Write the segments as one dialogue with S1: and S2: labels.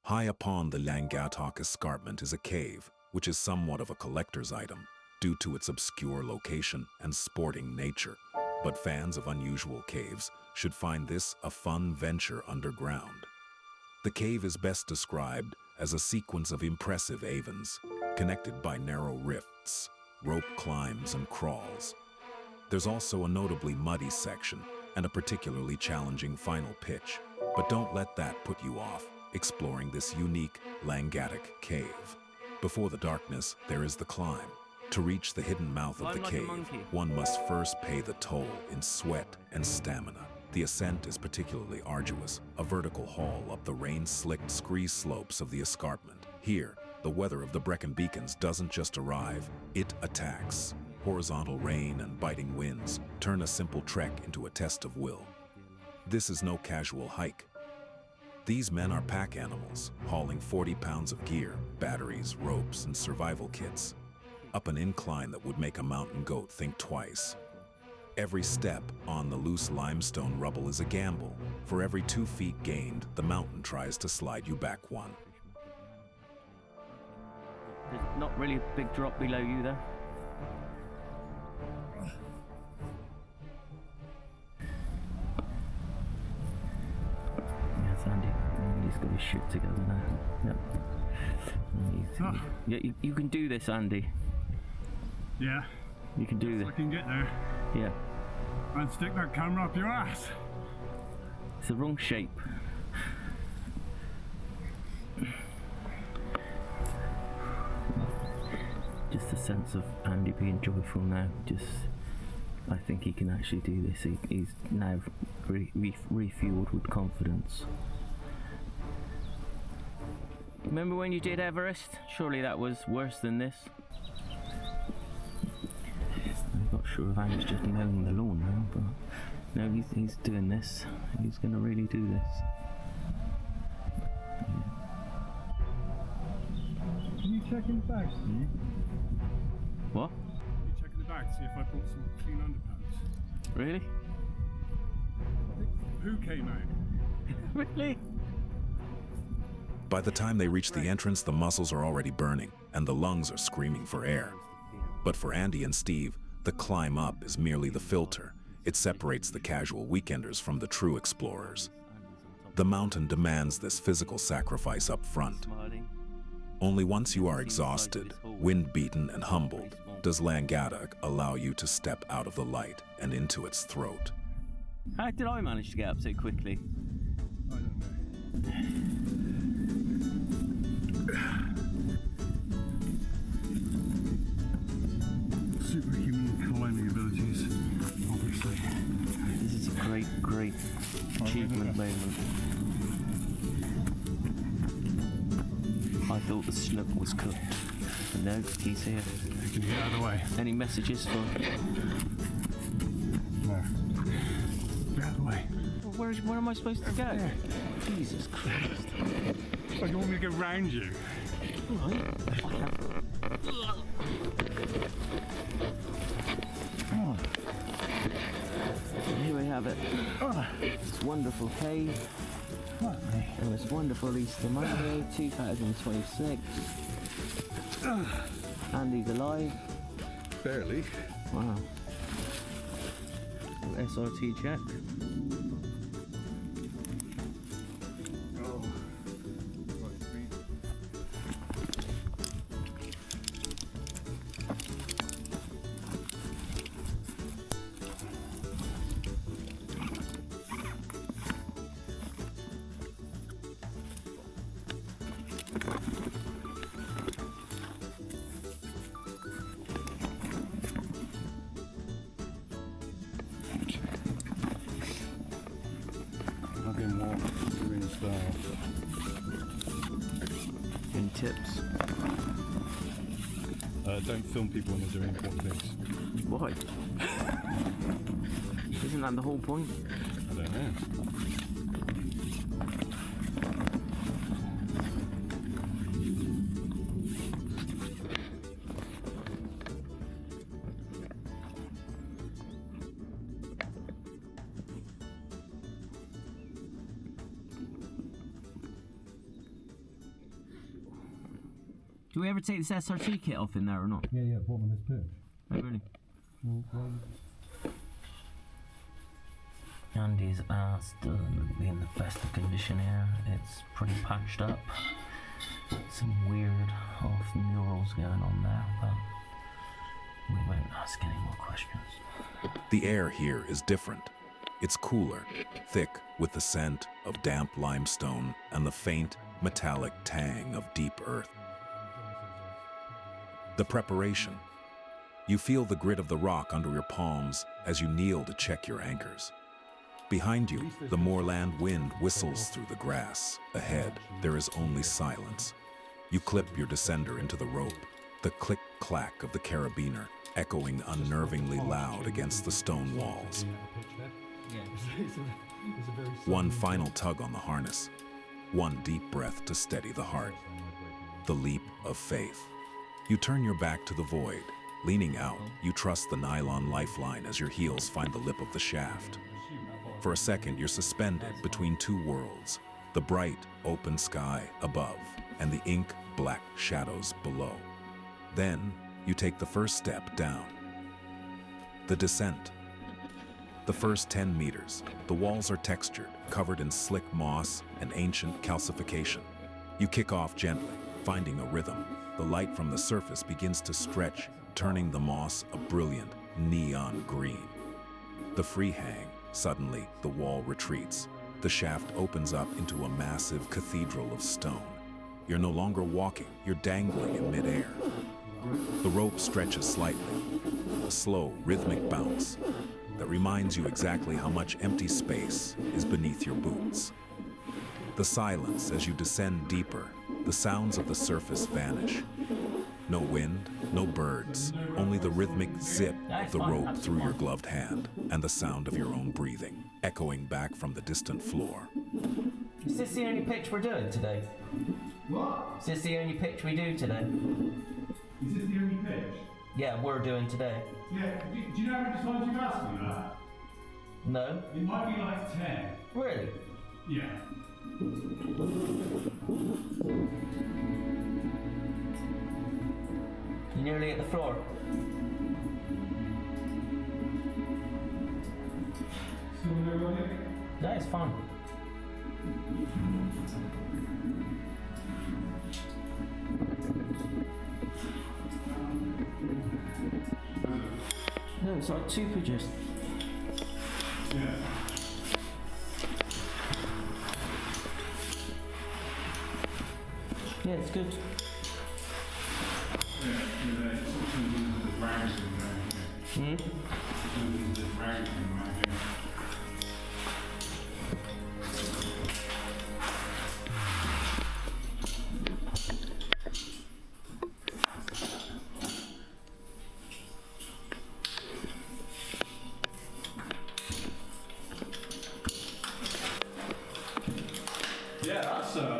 S1: High upon the Langatok escarpment is a cave, which is somewhat of a collector's item due to its obscure location and sporting nature. But fans of unusual caves should find this a fun venture underground. The cave is best described as a sequence of impressive avens, connected by narrow rifts, rope climbs, and crawls. There's also a notably muddy section and a particularly challenging final pitch, but don't let that put you off exploring this unique Langatok cave. Before the darkness, there is the climb. To reach the hidden mouth of the cave, one must first pay the toll in sweat and stamina. The ascent is particularly arduous, a vertical haul up the rain-slicked scree slopes of the escarpment. Here, the weather of the Brecon Beacons doesn't just arrive, it attacks. Horizontal rain and biting winds turn a simple trek into a test of will. This is no casual hike. These men are pack animals, hauling 40 pounds of gear, batteries, ropes, and survival kits, up an incline that would make a mountain goat think twice. Every step on the loose limestone rubble is a gamble. For every 2 feet gained, the mountain tries to slide you back 1.
S2: There's not really a big drop below you there. Yes, Andy. He's got his shit together now. Yep. Yeah, you can do this, Andy.
S3: Yeah.
S2: You can do this.
S3: I can get there.
S2: Yeah.
S3: And stick that camera up your ass.
S2: It's the wrong shape. Just a sense of Andy being joyful now. I think he can actually do this. He's now refueled with confidence. Remember when you did Everest? Surely that was worse than this. I'm not sure if Andy's just mowing the lawn now, but no, he's doing this. He's going to really do this.
S3: Can you check in the bag?
S2: What?
S3: Can you check in the bag to see if I brought some clean underpants?
S2: Really?
S3: Who came out?
S2: Really?
S1: By the time they reach the entrance, the muscles are already burning, and the lungs are screaming for air. But for Andy and Steve, the climb up is merely the filter. It separates the casual weekenders from the true explorers. The mountain demands this physical sacrifice up front. Only once you are exhausted, wind-beaten, and humbled, does Langatok allow you to step out of the light and into its throat.
S2: How did I manage to get up so quickly?
S3: I don't know. Superhuman climbing abilities, obviously.
S2: This is a great achievement moment. I thought the snook was cooked. But no, he's here.
S3: Can you get out of the way?
S2: Any messages for...
S3: No. Get out of the way.
S2: Well, where am I supposed to go?
S3: Yeah.
S2: Jesus Christ.
S3: Oh, you want me to go round you?
S2: Here we have it. This wonderful cave. And this wonderful Easter Monday, 2026. Andy's alive.
S3: Barely.
S2: Wow. SRT check.
S3: Nothing more doing stuff.
S2: Any tips?
S3: Don't film people when they're doing important things.
S2: Why? Isn't that the whole point?
S3: I don't know.
S2: Do we ever take this SRT kit off in there or not?
S3: Yeah, what with this pitch?
S2: Oh, really? Andy's ass doesn't look to be in the best of condition here. It's pretty patched up. Some weird off murals going on there, but we won't ask any more questions.
S1: The air here is different. It's cooler, thick with the scent of damp limestone and the faint, metallic tang of deep earth. The preparation. You feel the grit of the rock under your palms as you kneel to check your anchors. Behind you, the moorland wind whistles through the grass. Ahead, there is only silence. You clip your descender into the rope, the click-clack of the carabiner echoing unnervingly loud against the stone walls. One final tug on the harness, one deep breath to steady the heart. The leap of faith. You turn your back to the void. Leaning out, you trust the nylon lifeline as your heels find the lip of the shaft. For a second, you're suspended between two worlds, the bright, open sky above and the ink-black shadows below. Then, you take the first step down. The descent. The first 10 meters, the walls are textured, covered in slick moss and ancient calcification. You kick off gently, finding a rhythm. The light from the surface begins to stretch, turning the moss a brilliant neon green. The free hang. Suddenly, the wall retreats. The shaft opens up into a massive cathedral of stone. You're no longer walking, you're dangling in midair. The rope stretches slightly, a slow, rhythmic bounce that reminds you exactly how much empty space is beneath your boots. The silence as you descend deeper, the sounds of the surface vanish. No wind, no birds, only the rhythmic zip of the rope through your gloved hand and the sound of your own breathing, echoing back from the distant floor.
S2: Is this the only pitch we're doing today?
S3: What?
S2: Is this the only pitch we do today?
S3: Is this the only pitch?
S2: Yeah, we're doing today.
S3: Yeah, do you know how many times you've asked me that?
S2: No?
S3: It might be like 10.
S2: Really?
S3: Yeah.
S2: You're nearly at the floor.
S3: Still no running?
S2: No, it's fine. No, it's like two pitches.
S3: Yeah.
S2: Yeah, it's good.
S3: Yeah,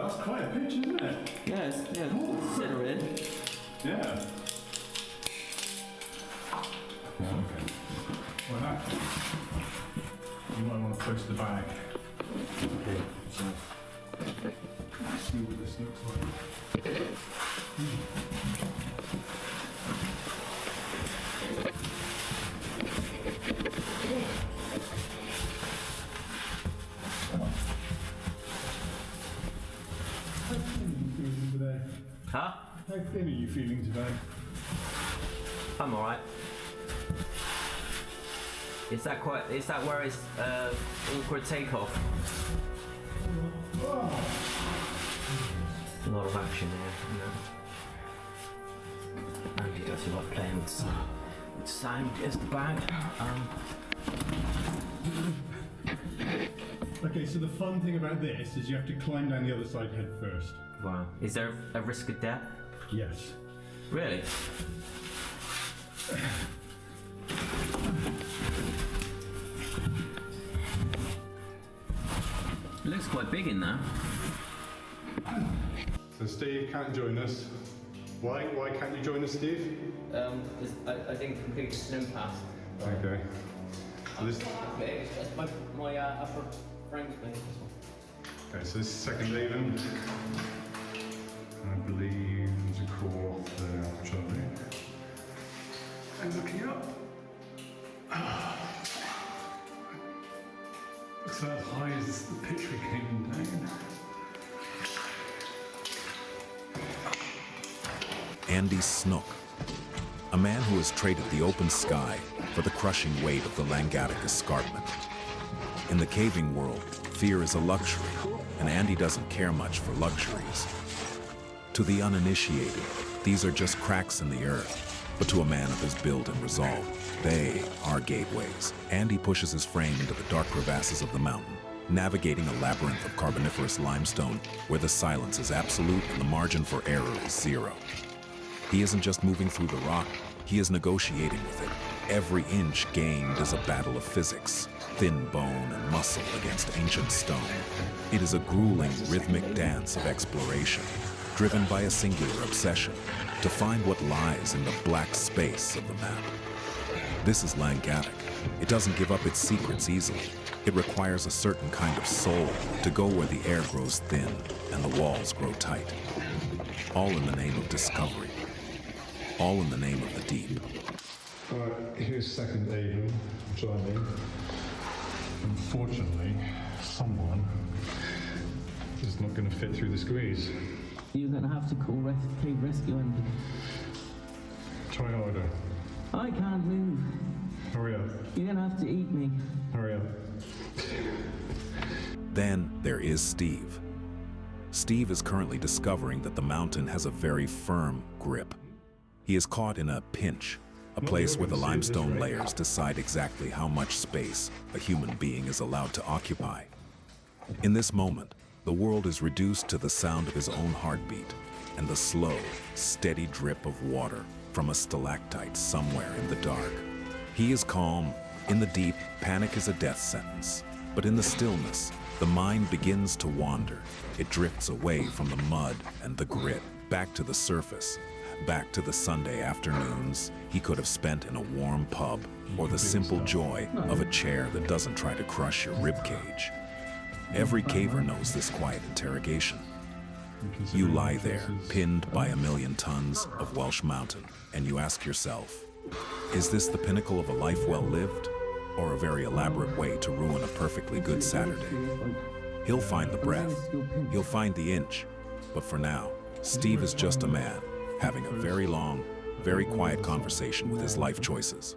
S3: that's quite a pitch, isn't it?
S2: Yeah, consider it.
S3: Yeah. Okay. Well, that, you might want to post the bag. Okay. So, let's see what this looks like.
S2: Huh?
S3: How thin are you feeling today?
S2: I'm alright. Is that where it's awkward takeoff? A lot of action there, you know. Andy does like playing with sound as the bag.
S3: Okay, so the fun thing about this is you have to climb down the other side head first.
S2: Wow. Is there a risk of death?
S3: Yes.
S2: Really? It looks quite big in there.
S3: So Steve can't join us. Why can't you join us, Steve?
S2: I didn't complete the swim pass.
S3: Okay. So this,
S2: It's my upper frame's been.
S3: okay, so this is second Avon. I believe to crawl off the chimney. And looking up. Looks about as high as the pitch we came down.
S1: Andy Snook, a man who has traded the open sky for the crushing weight of the Langatic escarpment. In the caving world, fear is a luxury, and Andy doesn't care much for luxuries. To the uninitiated, these are just cracks in the earth, but to a man of his build and resolve, they are gateways. Andy pushes his frame into the dark crevasses of the mountain, navigating a labyrinth of carboniferous limestone where the silence is absolute and the margin for error is zero. He isn't just moving through the rock, he is negotiating with it. Every inch gained is a battle of physics, thin bone and muscle against ancient stone. It is a grueling, rhythmic dance of exploration, driven by a singular obsession, to find what lies in the black space of the map. This is Langatic. It doesn't give up its secrets easily. It requires a certain kind of soul to go where the air grows thin and the walls grow tight. All in the name of discovery. All in the name of the deep.
S3: Right, here's second Agen, joining. Unfortunately, someone is not going to fit through the screes.
S2: You're going to have to call cave rescue, Andy.
S3: Try harder.
S2: I can't move.
S3: Hurry up.
S2: You're going to have to eat me.
S3: Hurry up.
S1: Then there is Steve. Steve is currently discovering that the mountain has a very firm grip. He is caught in a pinch, a place where the limestone layers decide exactly how much space a human being is allowed to occupy. In this moment, the world is reduced to the sound of his own heartbeat and the slow, steady drip of water from a stalactite somewhere in the dark. He is calm. In the deep, panic is a death sentence. But in the stillness, the mind begins to wander. It drifts away from the mud and the grit, back to the surface, back to the Sunday afternoons he could have spent in a warm pub, or the simple joy of a chair that doesn't try to crush your ribcage. Every caver knows this quiet interrogation. You lie there, pinned by a million tons of Welsh mountain, and you ask yourself, is this the pinnacle of a life well lived, or a very elaborate way to ruin a perfectly good Saturday? He'll find the breath, he'll find the inch, but for now, Steve is just a man, having a very long, very quiet conversation with his life choices.